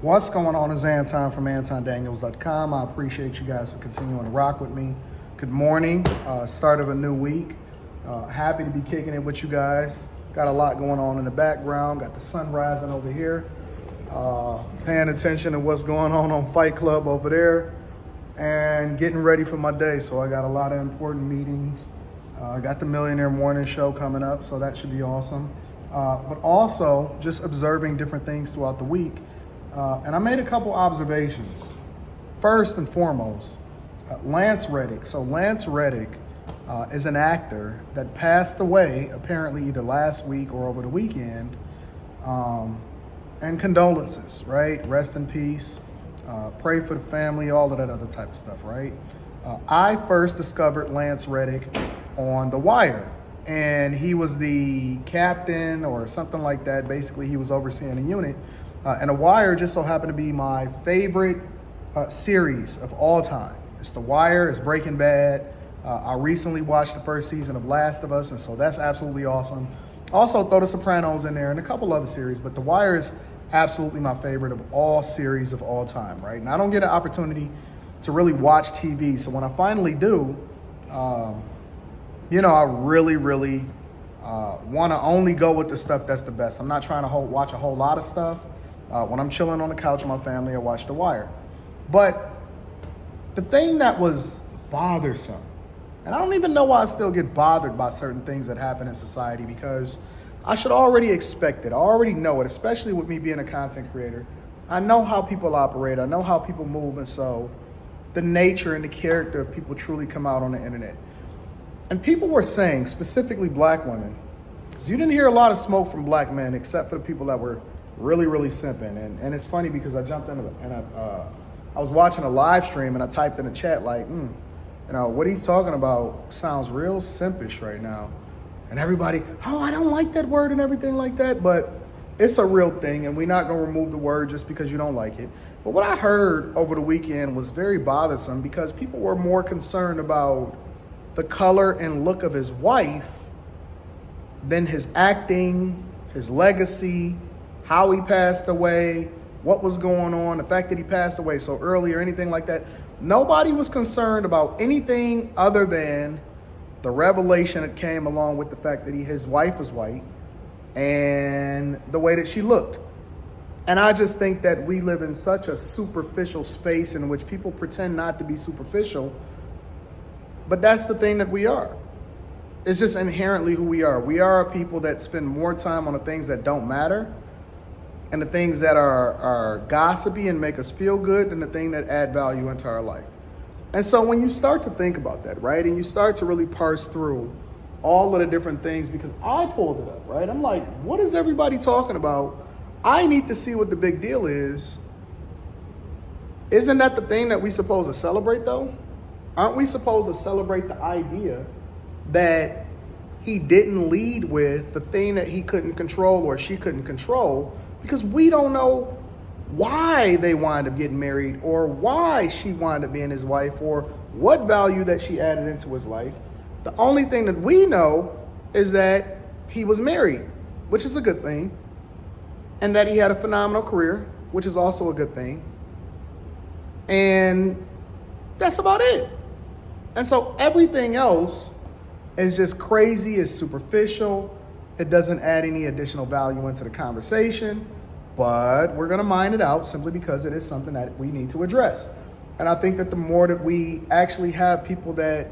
What's going on? Is Anton from AntonDaniels.com. I appreciate you guys for continuing to rock with me. Good morning. Start of a new week. Happy to be kicking it with you guys. Got a lot going on in the background. Got the sun rising over here. Paying attention to what's going on Fight Club over there. And getting ready for my day. So I got a lot of important meetings. I got the Millionaire Morning Show coming up, so that should be awesome. But also just observing different things throughout the week. And I made a couple observations. First and foremost, Lance Reddick. So Lance Reddick is an actor that passed away apparently either last week or over the weekend. And condolences, right? Rest in peace. Pray for the family, all of that other type of stuff, right? I first discovered Lance Reddick on The Wire. And he was the captain or something like that. Basically, he was overseeing a unit. And The Wire just so happened to be my favorite series of all time. It's The Wire, it's Breaking Bad. I recently watched the first season of Last of Us, and so that's absolutely awesome. Also throw The Sopranos in there and a couple other series, but The Wire is absolutely my favorite of all series of all time, right? And I don't get an opportunity to really watch TV, so when I finally do, I really want to only go with the stuff that's the best. I'm not trying to watch a whole lot of stuff. When I'm chilling on the couch with my family, I watch The Wire. But the thing that was bothersome, and I don't even know why I still get bothered by certain things that happen in society, because I should already expect it. I already know it, especially with me being a content creator. I know how people operate. I know how people move. And so the nature and the character of people truly come out on the internet. And people were saying, specifically black women, because you didn't hear a lot of smoke from black men except for the people that were really simping. And it's funny because I jumped in and I was watching a live stream and I typed in the chat like, what he's talking about sounds real simpish right now. And everybody, I don't like that word and everything like that, but it's a real thing and we're not gonna remove the word just because you don't like it. But what I heard over the weekend was very bothersome because people were more concerned about the color and look of his wife than his acting, his legacy, how he passed away, what was going on, the fact that he passed away so early or anything like that. Nobody was concerned about anything other than the revelation that came along with the fact that his wife was white and the way that she looked. And I just think that we live in such a superficial space in which people pretend not to be superficial, but that's the thing that we are. It's just inherently who we are. We are a people that spend more time on the things that don't matter and the things that are gossipy and make us feel good than the thing that add value into our life. And so when you start to think about that, right, and you start to really parse through all of the different things, because I pulled it up, right? I'm like, what is everybody talking about? I need to see what the big deal is. Isn't that the thing that we supposed to celebrate, though? Aren't we supposed to celebrate the idea that he didn't lead with the thing that he couldn't control or she couldn't control? Because we don't know why they wind up getting married or why she wound up being his wife or what value that she added into his life. The only thing that we know is that he was married, which is a good thing, and that he had a phenomenal career, which is also a good thing. And that's about it. And so everything else is just crazy, it's superficial. It doesn't add any additional value into the conversation, but we're gonna mine it out simply because it is something that we need to address. And I think that the more that we actually have people that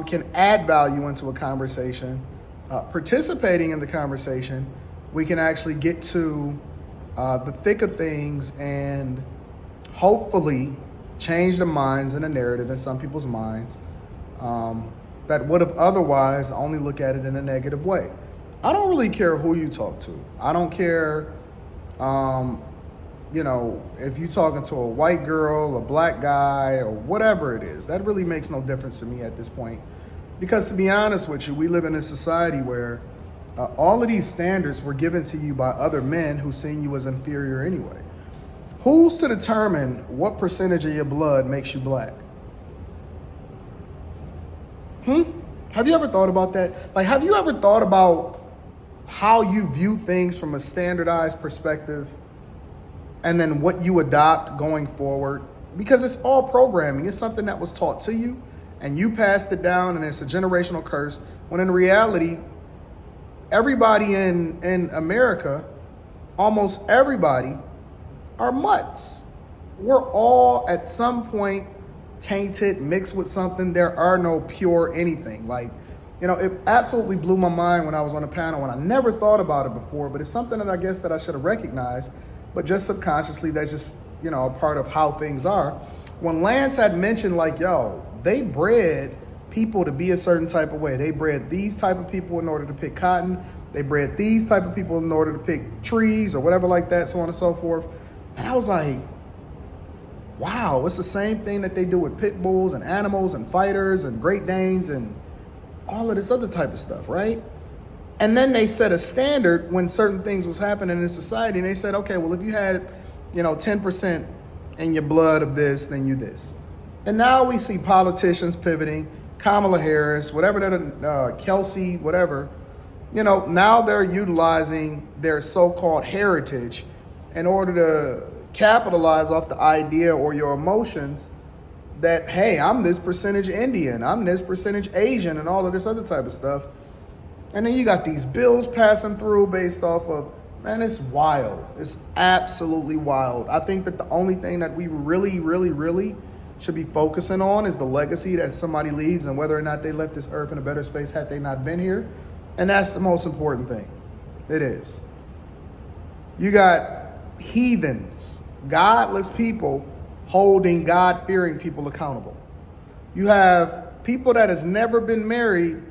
can add value into a conversation, participating in the conversation, we can actually get to the thick of things and hopefully change the minds and the narrative in some people's minds that would have otherwise only look at it in a negative way. I don't really care who you talk to. I don't care, if you're talking to a white girl, a black guy, or whatever it is. That really makes no difference to me at this point. Because to be honest with you, we live in a society where all of these standards were given to you by other men who seen you as inferior anyway. Who's to determine what percentage of your blood makes you black? Have you ever thought about that? Like, have you ever thought about how you view things from a standardized perspective? and then what you adopt going forward, because it's all programming. It's something that was taught to you and you passed it down, and it's a generational curse, when in reality, everybody in America, almost everybody, are mutts. We're all at some point tainted, mixed with something. There are no pure anything. Like, it absolutely blew my mind when I was on a panel, and I never thought about it before, but it's something that I guess that I should have recognized, but just subconsciously, that's just, a part of how things are. When Lance had mentioned, like, they bred people to be a certain type of way. They bred these type of people in order to pick cotton. They bred these type of people in order to pick trees or whatever like that, so on and so forth. And I was like, wow, it's the same thing that they do with pit bulls and animals and fighters and Great Danes and all of this other type of stuff, right? And then they set a standard when certain things was happening in society, and they said, okay, well, if you had, 10% in your blood of this, then you this. And now we see politicians pivoting, Kamala Harris, whatever that, Kelsey, whatever, now they're utilizing their so-called heritage in order to capitalize off the idea or your emotions that, hey, I'm this percentage Indian, I'm this percentage Asian, and all of this other type of stuff. And then you got these bills passing through based off of, man, it's wild. It's absolutely wild. I think that the only thing that we really, really, really should be focusing on is the legacy that somebody leaves and whether or not they left this earth in a better space had they not been here. And that's the most important thing. It is. You got heathens, godless people holding God-fearing people accountable. You have people that has never been married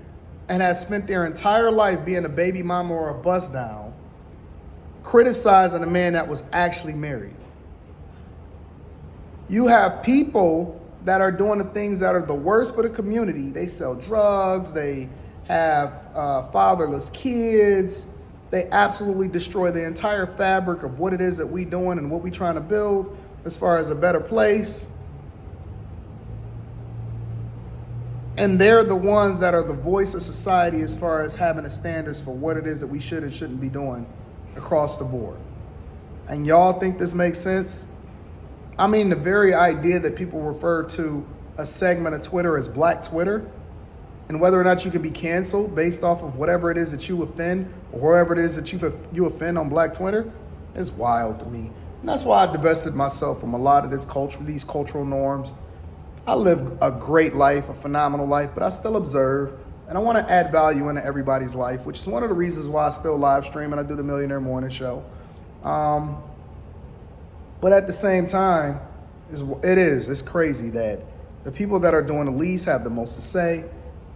and has spent their entire life being a baby mama or a bust down, criticizing a man that was actually married. You have people that are doing the things that are the worst for the community. They sell drugs, they have fatherless kids, they absolutely destroy the entire fabric of what it is that we doing and what we trying to build as far as a better place. And they're the ones that are the voice of society as far as having the standards for what it is that we should and shouldn't be doing across the board. And y'all think this makes sense? I mean, the very idea that people refer to a segment of Twitter as Black Twitter, and whether or not you can be canceled based off of whatever it is that you offend or whoever it is that you offend on Black Twitter, is wild to me. And that's why I divested myself from a lot of this culture, these cultural norms. I live a great life, a phenomenal life, but I still observe, and I want to add value into everybody's life, which is one of the reasons why I still live stream and I do the Millionaire Morning Show. But at the same time, it's crazy that the people that are doing the least have the most to say,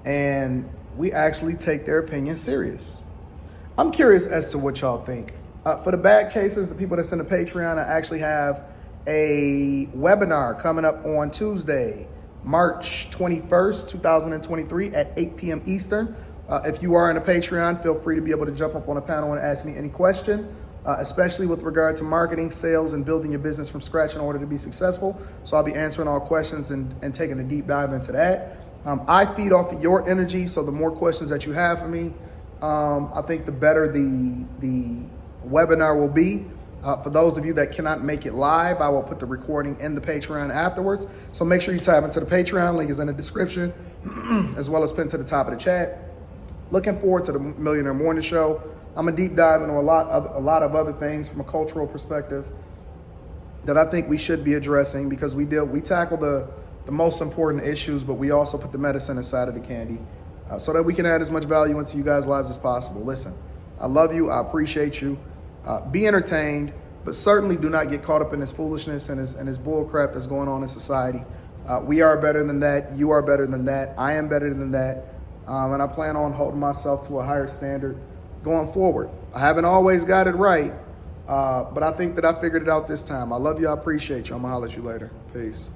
and we actually take their opinion serious. I'm curious as to what y'all think. For the bad cases, the people that's in the Patreon, I actually have a webinar coming up on Tuesday, March 21st, 2023 at 8 p.m. Eastern. If you are in a Patreon, feel free to be able to jump up on a panel and ask me any question, especially with regard to marketing, sales, and building your business from scratch in order to be successful. So I'll be answering all questions and taking a deep dive into that. I feed off of your energy, so the more questions that you have for me, I think the better the webinar will be. For those of you that cannot make it live, I will put the recording in the Patreon afterwards. So make sure you tap into the Patreon. Link is in the description, as well as pinned to the top of the chat. Looking forward to the Millionaire Morning Show. I'm a deep dive into a lot of other things from a cultural perspective that I think we should be addressing, because we tackle the most important issues, but we also put the medicine inside of the candy so that we can add as much value into you guys' lives as possible. Listen, I love you. I appreciate you. Be entertained, but certainly do not get caught up in this foolishness and this bull crap that's going on in society. We are better than that. You are better than that. I am better than that. And I plan on holding myself to a higher standard going forward. I haven't always got it right, but I think that I figured it out this time. I love you. I appreciate you. I'm going to holler at you later. Peace.